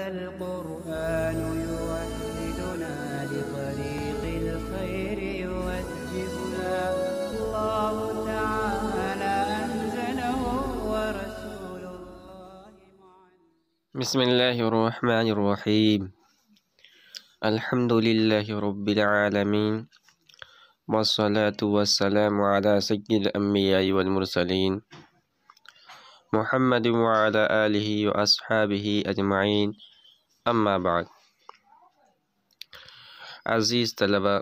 القرآن يوحدنا لطريق الخير يوجهنا الله تعالى أنزله ورسول الله معلم. بسم الله الرحمن الرحيم. الحمد لله رب العالمين، والصلاة والسلام على سيد الأنبياء والمرسلين محمد وعلى آله وأصحابه أجمعين، أما بعد. عزیز طلبہ،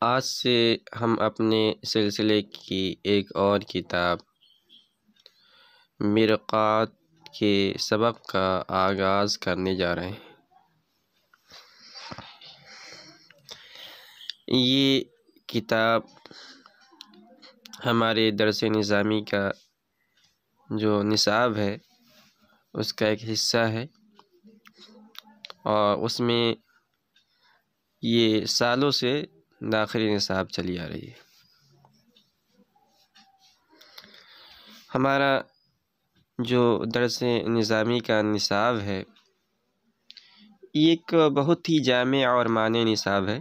آج سے ہم اپنے سلسلے کی ایک اور کتاب مرقات کے سبق کا آغاز کرنے جا رہے ہیں۔ یہ کتاب ہمارے درس نظامی کا جو نصاب ہے اس کا ایک حصہ ہے، اور اس میں یہ سالوں سے داخلی نصاب چلی آ رہی ہے۔ ہمارا جو درس نظامی کا نصاب ہے یہ ایک بہت ہی جامع اور مانع نصاب ہے۔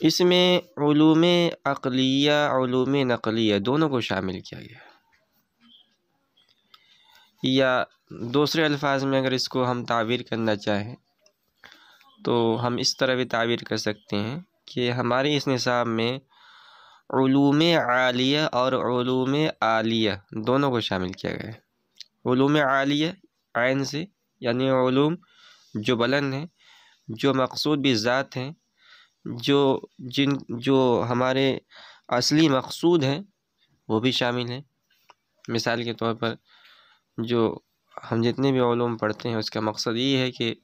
اس میں علوم عقلیہ علوم نقلیہ دونوں کو شامل کیا گیا ہے، یا دوسرے الفاظ میں اگر اس کو ہم تعبیر کرنا چاہیں تو ہم اس طرح بھی تعبیر کر سکتے ہیں کہ ہمارے اس نصاب میں علوم عالیہ اور علوم عالیہ دونوں کو شامل کیا گیا ہے۔ علوم عالیہ عین سے یعنی علوم جو بلند ہیں، جو مقصود بھی ذات ہیں، جو ہمارے اصلی مقصود ہیں وہ بھی شامل ہیں۔ مثال کے طور پر جو ہم جتنے بھی علوم پڑھتے ہیں اس کا مقصد یہ ہے کہ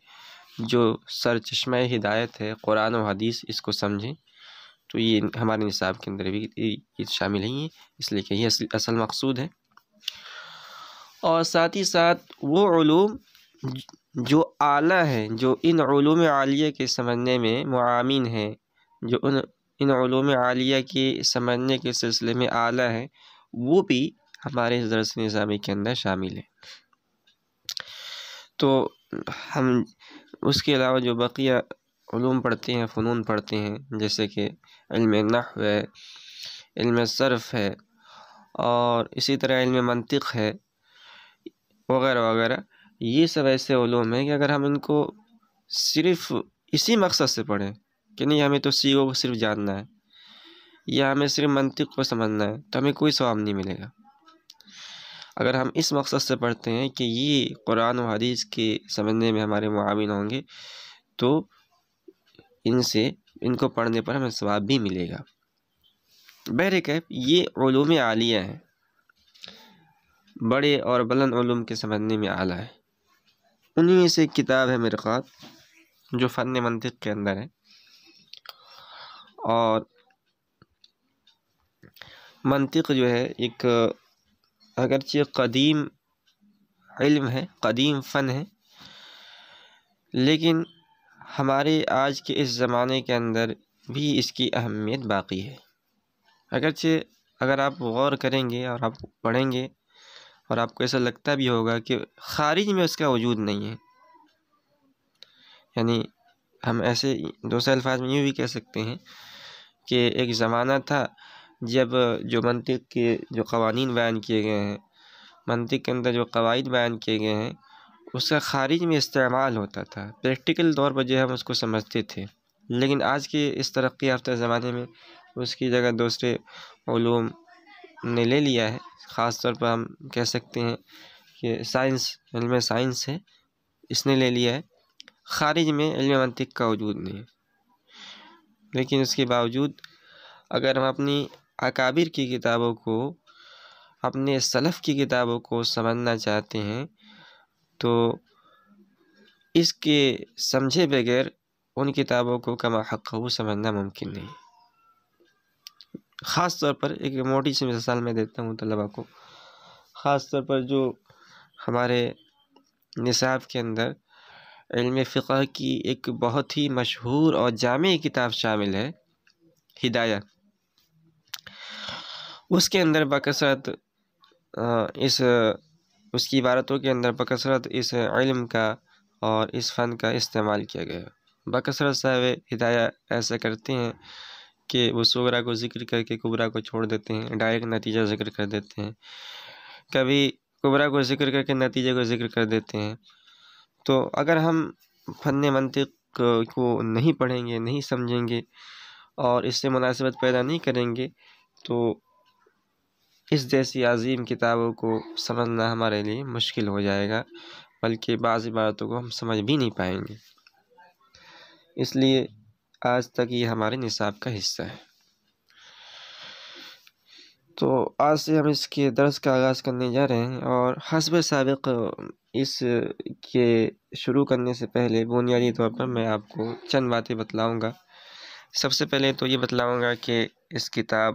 جو سرچشمہ ہدایت ہے قرآن و حدیث اس کو سمجھیں، تو یہ ہمارے نصاب کے اندر بھی یہ شامل ہیں، اس لیے کہ یہ اصل مقصود ہے۔ اور ساتھ ہی ساتھ وہ علوم جو اعلیٰ ہیں، جو ان علوم عالیہ کے سمجھنے میں معامین ہیں، جو ان علوم عالیہ کے سمجھنے کے سلسلے میں اعلیٰ ہیں، وہ بھی ہمارے درس نظامی کے اندر شامل ہیں۔ تو ہم اس کے علاوہ جو بقیہ علوم پڑھتے ہیں، فنون پڑھتے ہیں، جیسے کہ علم نحو ہے، علم صرف ہے، اور اسی طرح علم منطق ہے، وغیرہ وغیرہ، یہ سب ایسے علوم ہیں کہ اگر ہم ان کو صرف اسی مقصد سے پڑھیں کہ نہیں ہمیں تو سیغوں کو صرف جاننا ہے یا ہمیں صرف منطق کو سمجھنا ہے، تو ہمیں کوئی ثواب نہیں ملے گا۔ اگر ہم اس مقصد سے پڑھتے ہیں کہ یہ قرآن و حدیث کے سمجھنے میں ہمارے معاون ہوں گے، تو ان کو پڑھنے پر ہمیں ثواب بھی ملے گا۔ بہرکیف یہ علوم عالیہ ہیں، بڑے اور بلند علوم کے سمجھنے میں اعلیٰ ہے۔ انہی میں سے ایک کتاب ہے مرقات، جو فن منطق کے اندر ہے، اور منطق جو ہے ایک اگرچہ قدیم علم ہے، قدیم فن ہے، لیکن ہمارے آج کے اس زمانے کے اندر بھی اس کی اہمیت باقی ہے۔ اگرچہ اگر آپ غور کریں گے اور آپ پڑھیں گے اور آپ کو ایسا لگتا بھی ہوگا کہ خارج میں اس کا وجود نہیں ہے، یعنی ہم ایسے دوسرے الفاظ میں یوں بھی کہہ سکتے ہیں کہ ایک زمانہ تھا جب جو منطق کے جو قوانین بیان کیے گئے ہیں، منطق کے اندر جو قواعد بیان کیے گئے ہیں، اس کا خارج میں استعمال ہوتا تھا، پریکٹیکل طور پر جو ہے ہم اس کو سمجھتے تھے۔ لیکن آج کے اس ترقی یافتہ زمانے میں اس کی جگہ دوسرے علوم نے لے لیا ہے۔ خاص طور پر ہم کہہ سکتے ہیں کہ سائنس، علم سائنس ہے، اس نے لے لیا ہے، خارج میں علم منطق کا وجود نہیں ہے۔ لیکن اس کے باوجود اگر ہم اپنی اکابر کی کتابوں کو، اپنے سلف کی کتابوں کو سمجھنا چاہتے ہیں تو اس کے سمجھے بغیر ان کتابوں کو کما حق وہ سمجھنا ممکن نہیں۔ خاص طور پر ایک موٹی سی مثال میں دیتا ہوں طلباء کو، خاص طور پر جو ہمارے نصاب کے اندر علم فقہ کی ایک بہت ہی مشہور اور جامع کتاب شامل ہے، ہدایہ۔ اس کے اندر بکثرت اس کی عبارتوں کے اندر بکثرت اس علم کا اور اس فن کا استعمال کیا گیا ہے۔ بکثرت صاحب ہدایہ ایسا کرتے ہیں کہ وہ صغرا کو ذکر کر کے کبرا کو چھوڑ دیتے ہیں، ڈائریکٹ نتیجہ ذکر کر دیتے ہیں، کبھی کبرا کو ذکر کر کے نتیجے کو ذکر کر دیتے ہیں۔ تو اگر ہم فن منطق کو نہیں پڑھیں گے، نہیں سمجھیں گے اور اس سے مناسبت پیدا نہیں کریں گے تو اس جیسی عظیم کتابوں کو سمجھنا ہمارے لیے مشکل ہو جائے گا، بلکہ بعض باتوں کو ہم سمجھ بھی نہیں پائیں گے۔ اس لیے آج تک یہ ہمارے نصاب کا حصہ ہے۔ تو آج سے ہم اس کے درس کا آغاز کرنے جا رہے ہیں، اور حسب سابق اس کے شروع کرنے سے پہلے بنیادی طور پر میں آپ کو چند باتیں بتلاؤں گا۔ سب سے پہلے تو یہ بتلاؤں گا کہ اس کتاب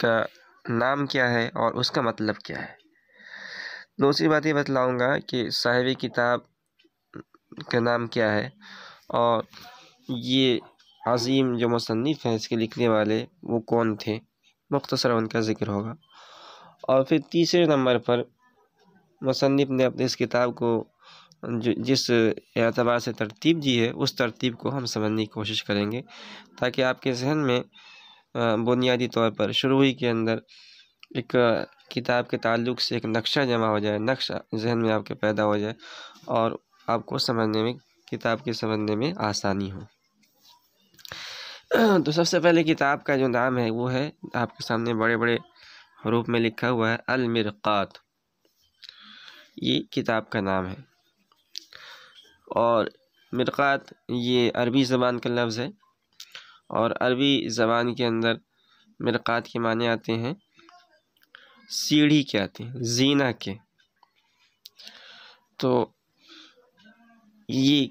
کا نام کیا ہے اور اس کا مطلب کیا ہے۔ دوسری بات یہ بتلاؤں گا کہ صاحب کتاب کا نام کیا ہے اور یہ عظیم جو مصنف ہیں اس کے لکھنے والے وہ کون تھے، مختصر ان کا ذکر ہوگا۔ اور پھر تیسرے نمبر پر مصنف نے اپنے اس کتاب کو جس اعتبار سے ترتیب دی ہے اس ترتیب کو ہم سمجھنے کی کوشش کریں گے، تاکہ آپ کے ذہن میں بنیادی طور پر شروع ہی کے اندر ایک کتاب کے تعلق سے ایک نقشہ جمع ہو جائے، نقشہ ذہن میں آپ کے پیدا ہو جائے اور آپ کو سمجھنے میں، کتاب کے سمجھنے میں آسانی ہو۔ تو سب سے پہلے کتاب کا جو نام ہے وہ ہے، آپ کے سامنے بڑے بڑے حروف میں لکھا ہوا ہے، المرقات۔ یہ کتاب کا نام ہے، اور مرقات یہ عربی زبان کا لفظ ہے، اور عربی زبان کے اندر مرقات کے معنی آتے ہیں سیڑھی کے، آتے ہیں زینہ کے۔ تو یہ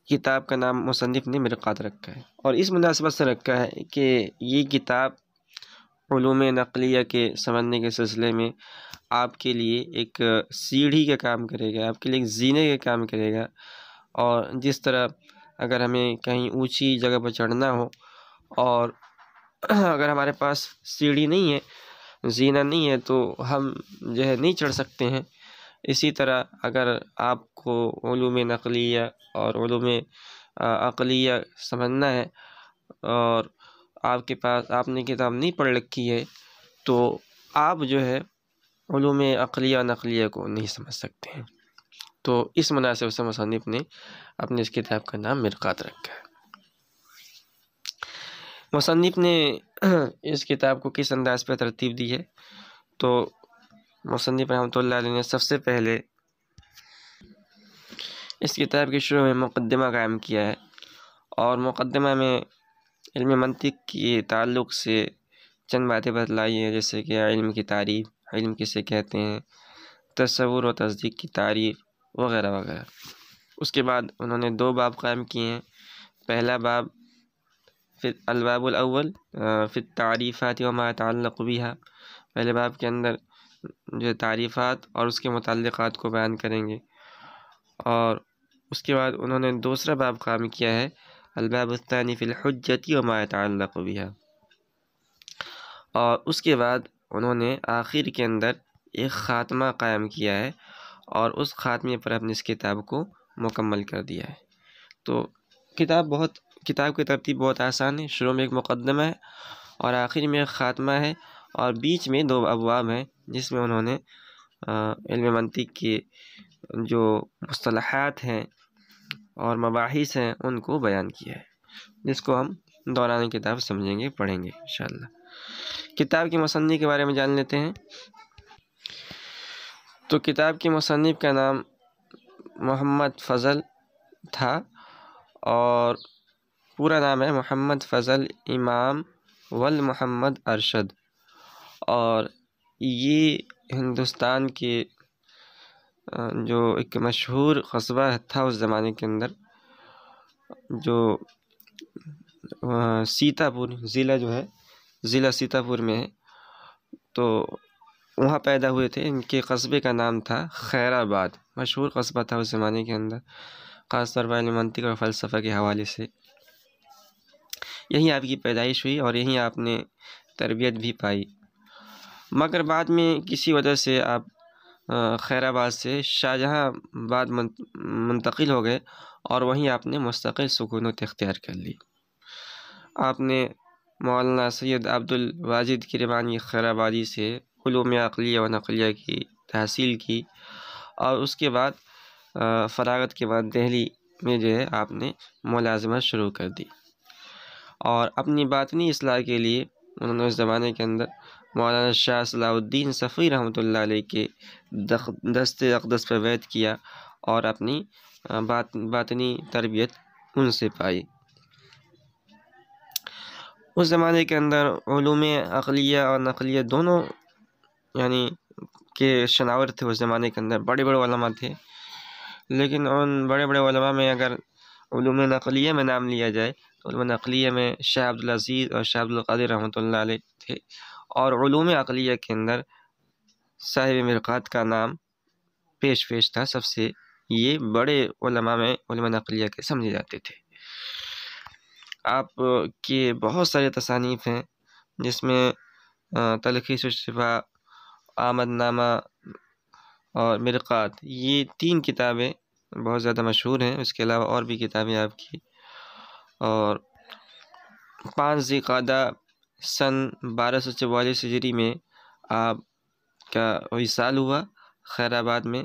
کتاب کا نام مصنف نے مرقات رکھا ہے، اور اس مناسبت سے رکھا ہے کہ یہ کتاب علوم نقلیہ کے سمجھنے کے سلسلے میں آپ کے لیے ایک سیڑھی کا کام کرے گا، آپ کے لیے ایک زینے کا کام کرے گا۔ اور جس طرح اگر ہمیں کہیں اونچی جگہ پر چڑھنا ہو اور اگر ہمارے پاس سیڑھی نہیں ہے، زینہ نہیں ہے، تو ہم جو ہے نہیں چڑھ سکتے ہیں، اسی طرح اگر آپ کو علوم نقلیہ اور علوم عقلیہ سمجھنا ہے اور آپ کے پاس آپ نے کتاب نہیں پڑھ رکھی ہے تو آپ جو ہے علوم عقلیہ و نقلیہ کو نہیں سمجھ سکتے ہیں۔ تو اس مناسب سے مصنف نے اپنے اس کتاب کا نام مرقات رکھا ہے۔ مصنف نے اس کتاب کو کس انداز پہ ترتیب دی ہے، تو مصنف رحمۃ اللہ علیہ نے سب سے پہلے اس کتاب کے شروع میں مقدمہ قائم کیا ہے، اور مقدمہ میں علم منطق کے تعلق سے چند باتیں بتلائی ہیں، جیسے کہ علم کی تعریف، علم کسے کہتے ہیں، تصور و تصدیق کی تعریف وغیرہ وغیرہ۔ اس کے بعد انہوں نے 2 باب قائم کیے ہیں۔ پہلا باب فی الباب الاول فی التعریفات وما يتعلق بها، پہلے باب کے اندر جو تعریفات اور اس کے متعلقات کو بیان کریں گے، اور اس کے بعد انہوں نے دوسرا باب قائم کیا ہے الباب الثانی فی الحجۃ وما يتعلق بها، اور اس کے بعد انہوں نے آخر کے اندر ایک خاتمہ قائم کیا ہے، اور اس خاتمے پر اپنی اس کتاب کو مکمل کر دیا ہے۔ تو کتاب کی ترتیب بہت آسان ہے، شروع میں ایک مقدمہ ہے اور آخر میں ایک خاتمہ ہے، اور بیچ میں 2 ابواب ہیں جس میں انہوں نے علم منطق کے جو مصطلحات ہیں اور مباحث ہیں ان کو بیان کیا ہے، جس کو ہم دوران کتاب سمجھیں گے، پڑھیں گے انشاءاللہ۔ کتاب کے مصنف کے بارے میں جان لیتے ہیں۔ تو کتاب کے مصنف کا نام محمد فضل تھا، اور پورا نام ہے محمد فضل امام والمحمد ارشد، اور یہ ہندوستان کے جو ایک مشہور قصبہ تھا اس زمانے کے اندر، جو سیتاپور ضلع جو ہے، ضلع سیتاپور میں ہے، تو وہاں پیدا ہوئے تھے۔ ان کے قصبے کا نام تھا خیر آباد، مشہور قصبہ تھا اس زمانے کے اندر، خاص طور پر علم منطق اور فلسفہ کے حوالے سے۔ یہیں آپ کی پیدائش ہوئی اور یہیں آپ نے تربیت بھی پائی، مگر بعد میں کسی وجہ سے آپ خیر آباد سے شاہجہاں آباد منتقل ہو گئے اور وہیں آپ نے مستقل سکونت اختیار کر لی۔ آپ نے مولانا سید عبد الواجد کرمانی خیر آبادی سے علوم عقلیہ و نقلیہ کی تحصیل کی، اور اس کے بعد فراغت کے بعد دہلی میں جو ہے آپ نے ملازمت شروع کر دی، اور اپنی باطنی اصلاح کے لیے انہوں نے اس زمانے کے اندر مولانا شاہ صلاح الدین صفوی رحمۃ اللہ علیہ کے دست اقدس پر بیعت کیا اور اپنی باطنی تربیت ان سے پائی۔ اس زمانے کے اندر علوم عقلیہ اور نقلیہ دونوں یعنی کے شناور تھے۔ اس زمانے کے اندر بڑے بڑے علماء تھے، لیکن ان بڑے بڑے علماء میں اگر علوم نقلیہ میں نام لیا جائے تو علوم نقلیہ میں شاہ عبدالعزیز اور شاہ عبدالقادر رحمۃ اللہ علیہ تھے، اور علوم عقلیہ کے اندر صاحب مرقات کا نام پیش تھا۔ سب سے یہ بڑے علماء میں علوم نقلیہ کے سمجھے جاتے تھے۔ آپ کے بہت سارے تصانیف ہیں، جس میں تلخیص الشفا، آمد نامہ اور مرقات، یہ 3 کتابیں بہت زیادہ مشہور ہیں۔ اس کے علاوہ اور بھی کتابیں آپ کی، اور 5 ذی القعدہ سن 1244 ہجری میں آپ کا وصال ہوا خیر آباد میں،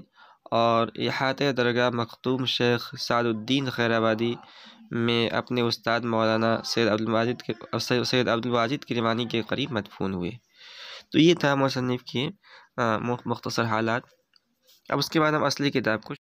اور احاطہ درگاہ مختوم شیخ سعد الدین خیر آبادی میں اپنے استاد مولانا سید عبد الواجد کرمانی کے قریب مدفون ہوئے۔ تو یہ تھا مصنف کے مختصر حالات۔ اب اس کے بعد ہم اصلی کتاب کو